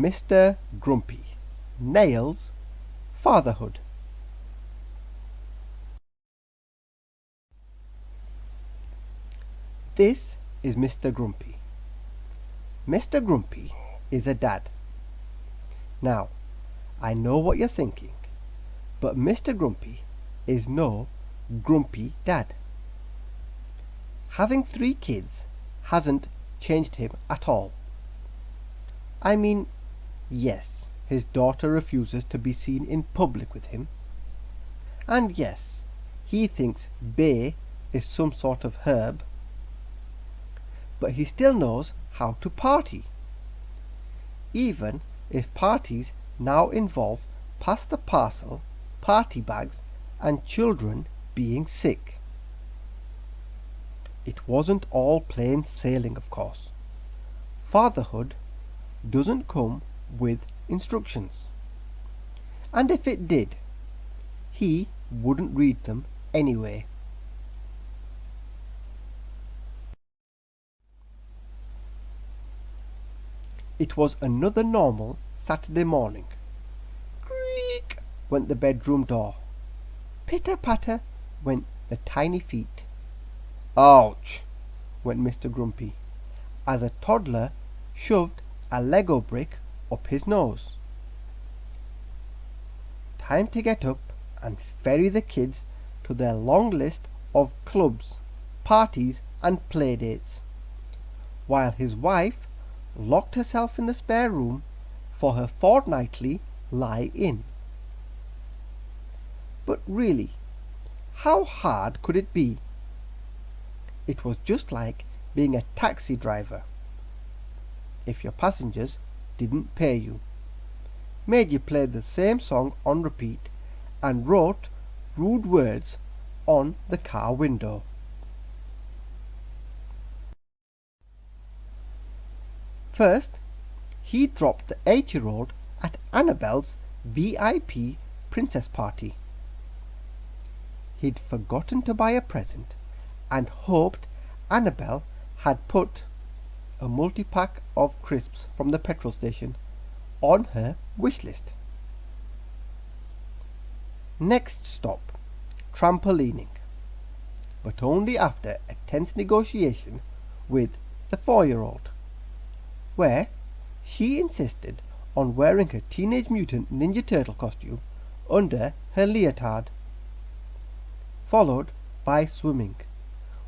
Mr. Grumpy. Nails Fatherhood. This is Mr. Grumpy. Mr. Grumpy is a dad. Now, I know what you're thinking, but Mr. Grumpy is no grumpy dad. Having 3 kids hasn't changed him at all. I mean, yes, his daughter refuses to be seen in public with him. And yes, he thinks bay is some sort of herb. But he still knows how to party. Even if parties now involve pass the parcel, party bags, and children being sick. It wasn't all plain sailing, of course. Fatherhood doesn't come with instructions. And if it did, he wouldn't read them anyway. It was another normal Saturday morning. Creak went the bedroom door. Pitter-patter went the tiny feet. Ouch, went Mr. Grumpy, as a toddler shoved a Lego brick up his nose. Time to get up and ferry the kids to their long list of clubs, parties and playdates, while his wife locked herself in the spare room for her fortnightly lie-in. But really, how hard could it be? It was just like being a taxi driver. If your passengers didn't pay you, made you play the same song on repeat, and wrote rude words on the car window. First, he dropped the 8-year-old at Annabelle's VIP princess party. He'd forgotten to buy a present and hoped Annabelle had put a multi-pack of crisps from the petrol station on her wish list. Next stop, trampolining, but only after a tense negotiation with the 4-year-old, where she insisted on wearing her Teenage Mutant Ninja Turtle costume under her leotard, followed by swimming,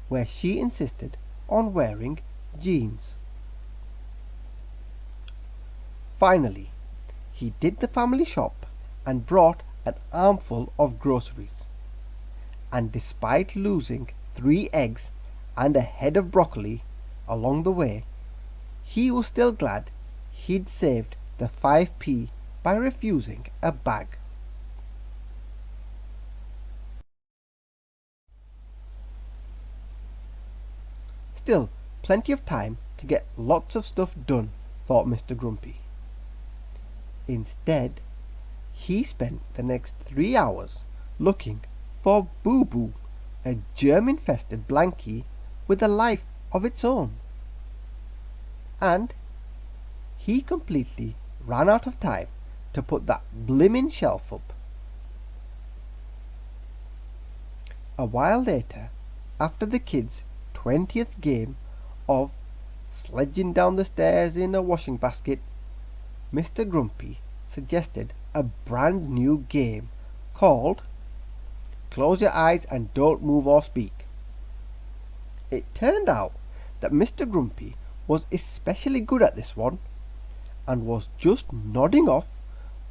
where she insisted on wearing jeans. Finally, he did the family shop and brought an armful of groceries, and despite losing 3 eggs and a head of broccoli along the way, he was still glad he'd saved the 5p by refusing a bag. Still, plenty of time to get lots of stuff done, thought Mr. Grumpy. Instead, he spent the next 3 hours looking for Boo Boo, a germ-infested blankie with a life of its own. And he completely ran out of time to put that blimmin' shelf up. A while later, after the kids' 20th game of sledging down the stairs in a washing basket, Mr. Grumpy suggested a brand new game called Close Your Eyes and Don't Move or Speak. It turned out that Mr. Grumpy was especially good at this one, and was just nodding off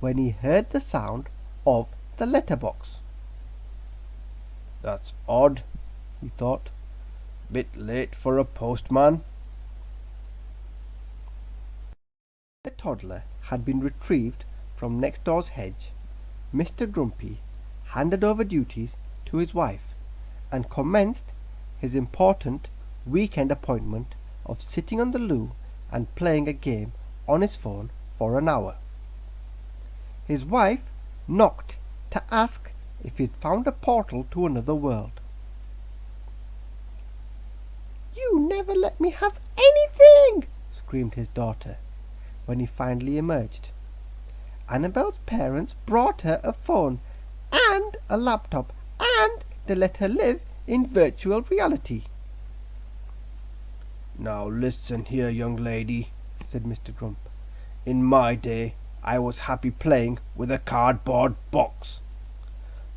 when he heard the sound of the letterbox. That's odd, he thought. Bit late for a postman. The toddler had been retrieved from next door's hedge. Mr. Grumpy handed over duties to his wife and commenced his important weekend appointment of sitting on the loo and playing a game on his phone for an hour. His wife knocked to ask if he'd found a portal to another world. "You never let me have anything!" screamed his daughter, when he finally emerged. Annabelle's parents brought her a phone and a laptop, and they let her live in virtual reality. "Now listen here, young lady," said Mr. Grump. "In my day, I was happy playing with a cardboard box."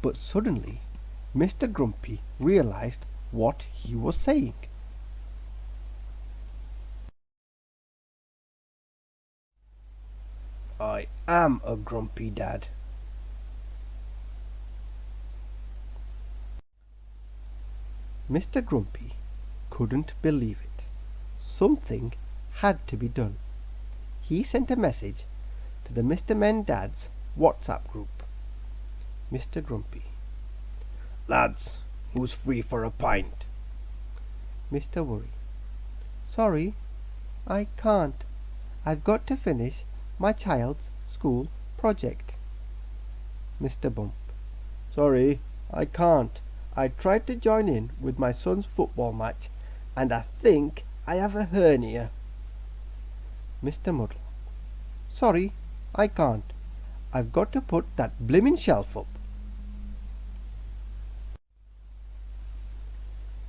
But suddenly, Mr. Grumpy realized what he was saying. "I am a grumpy dad." Mr. Grumpy couldn't believe it. Something had to be done. He sent a message to the Mr. Men Dads WhatsApp group. Mr. Grumpy. "Lads, who's free for a pint?" Mr. Worry. Sorry, I can't. I've got to finish my child's school project. Mr. Bump. Sorry, I can't. I tried to join in with my son's football match, and I think I have a hernia. Mr. Muddle. Sorry, I can't. I've got to put that blimmin' shelf up.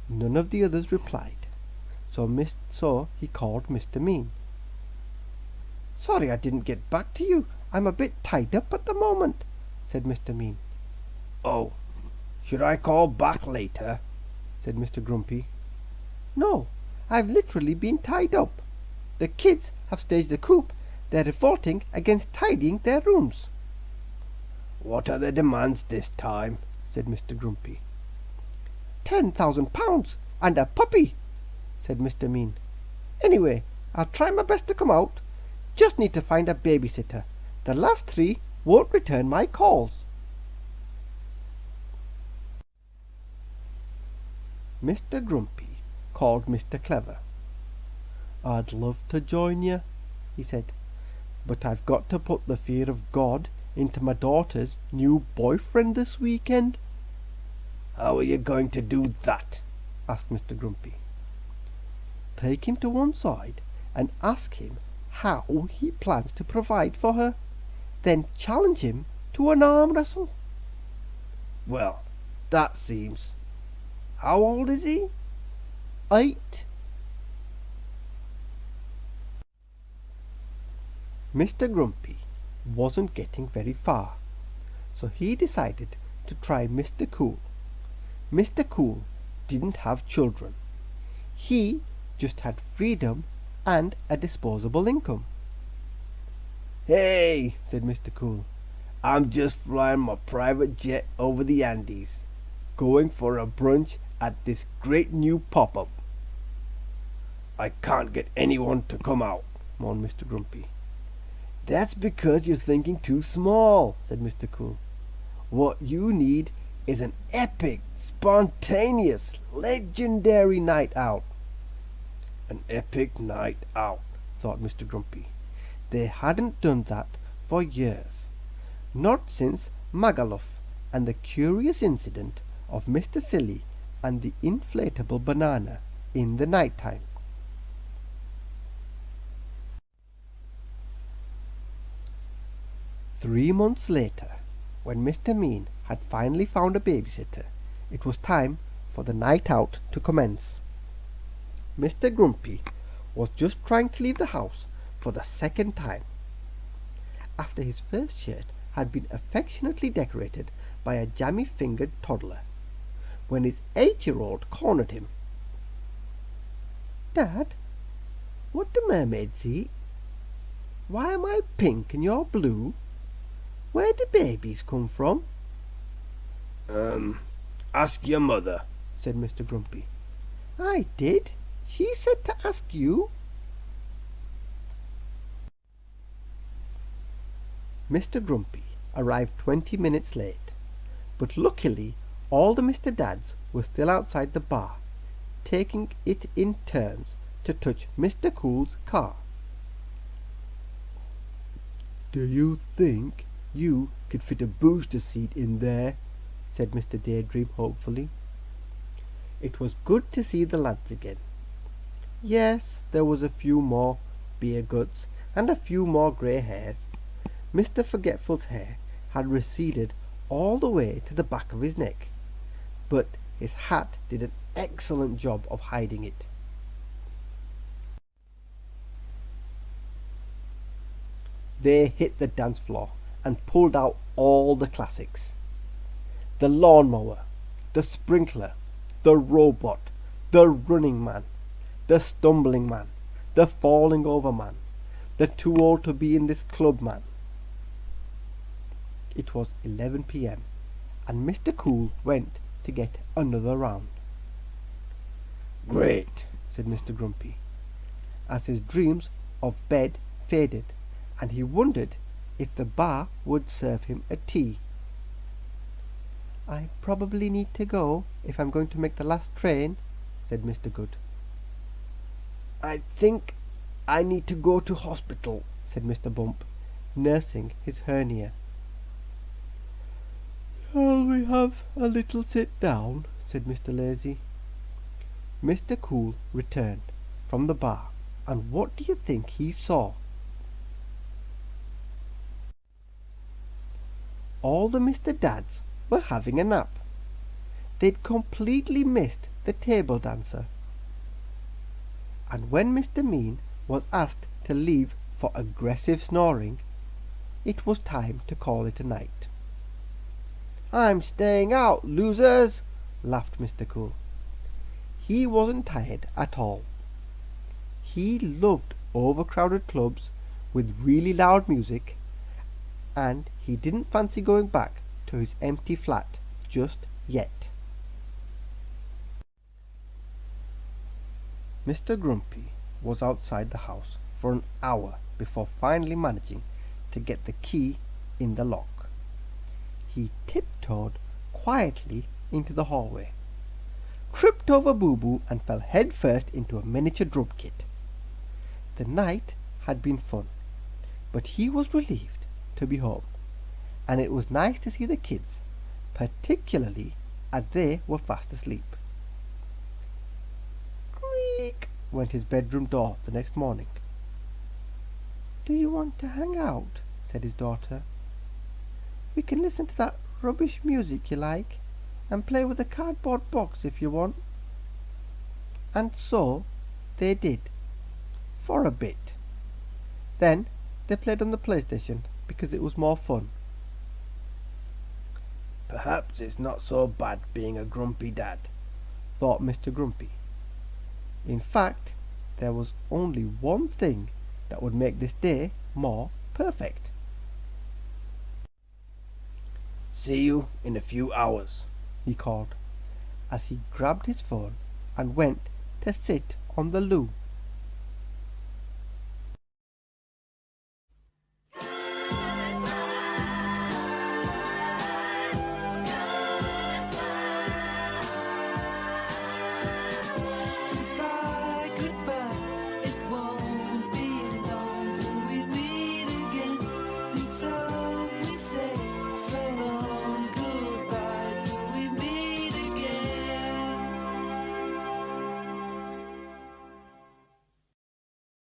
None of the others replied, so he called Mr. Mean. Sorry I didn't get back to you. I'm a bit tied up at the moment, said Mr. Mean. "Oh, should I call back later?" said Mr. Grumpy. No, I've literally been tied up. The kids have staged a coup. They're revolting against tidying their rooms. "What are their demands this time?" said Mr. Grumpy. £10,000 and a puppy, said Mr. Mean. Anyway, I'll try my best to come out. Just need to find a babysitter. The last 3 won't return my calls. Mr. Grumpy called Mr. Clever. I'd love to join you, he said, but I've got to put the fear of God into my daughter's new boyfriend this weekend. "How are you going to do that?" asked Mr. Grumpy. Take him to one side and ask him how he plans to provide for her. Then challenge him to an arm wrestle. "Well, that seems... How old is he?" 8. Mr. Grumpy wasn't getting very far, so he decided to try Mr. Cool. Mr. Cool didn't have children. He just had freedom and a disposable income. "Hey," said Mr. Cool, "I'm just flying my private jet over the Andes, going for a brunch at this great new pop-up." "I can't get anyone to come out," moaned Mr. Grumpy. That's because you're thinking too small, said Mr. Cool. What you need is an epic, spontaneous, legendary night out. "An epic night out," thought Mr. Grumpy. They hadn't done that for years. Not since Magaluf and the curious incident of Mr. Silly and the inflatable banana in the night time. Three months later, when Mr. Mean had finally found a babysitter, it was time for the night out to commence. Mr. Grumpy was just trying to leave the house for the second time, after his first shirt had been affectionately decorated by a jammy-fingered toddler, when his 8-year-old cornered him. Dad, what do mermaids eat? Why am I pink and you're blue? Where do babies come from? Ask your mother," said Mr. Grumpy. I did. She said to ask you. Mr. Grumpy arrived 20 minutes late, but luckily all the Mr. Dads were still outside the bar, taking it in turns to touch Mr. Cool's car. Do you think you could fit a booster seat in there? Said Mr. Daydream hopefully. It was good to see the lads again. Yes, there was a few more beer guts and a few more grey hairs. Mr. Forgetful's hair had receded all the way to the back of his neck, but his hat did an excellent job of hiding it. They hit the dance floor and pulled out all the classics. The lawnmower, the sprinkler, the robot, the running man, the stumbling man, the falling over man, the too old to be in this club man. It was 11 p.m. and Mr. Cool went to get another round. Great, said Mr. Grumpy, as his dreams of bed faded, and he wondered if the bar would serve him a tea. I probably need to go if I'm going to make the last train, said Mr. Good. I think I need to go to hospital, said Mr. Bump, nursing his hernia. Shall we have a little sit down? said Mr. Lazy. Mr. Cool returned from the bar, and what do you think he saw? All the Mr. Dads were having a nap. They'd completely missed the table dancer. And when Mr. Mean was asked to leave for aggressive snoring, it was time to call it a night. I'm staying out, losers, laughed Mr. Cool. He wasn't tired at all. He loved overcrowded clubs with really loud music, and he didn't fancy going back to his empty flat just yet. Mr. Grumpy was outside the house for an hour before finally managing to get the key in the lock. He tiptoed quietly into the hallway, tripped over Boo Boo, and fell headfirst into a miniature drum kit. The night had been fun, but he was relieved to be home, and it was nice to see the kids, particularly as they were fast asleep. Creak went his bedroom door the next morning. Do you want to hang out? said his daughter. We can listen to that rubbish music you like, and play with a cardboard box if you want. And so they did, for a bit. Then they played on the PlayStation because it was more fun. Perhaps it's not so bad being a grumpy dad, thought Mr. Grumpy. In fact, there was only one thing that would make this day more perfect. See you in a few hours, he called, as he grabbed his phone and went to sit on the loo.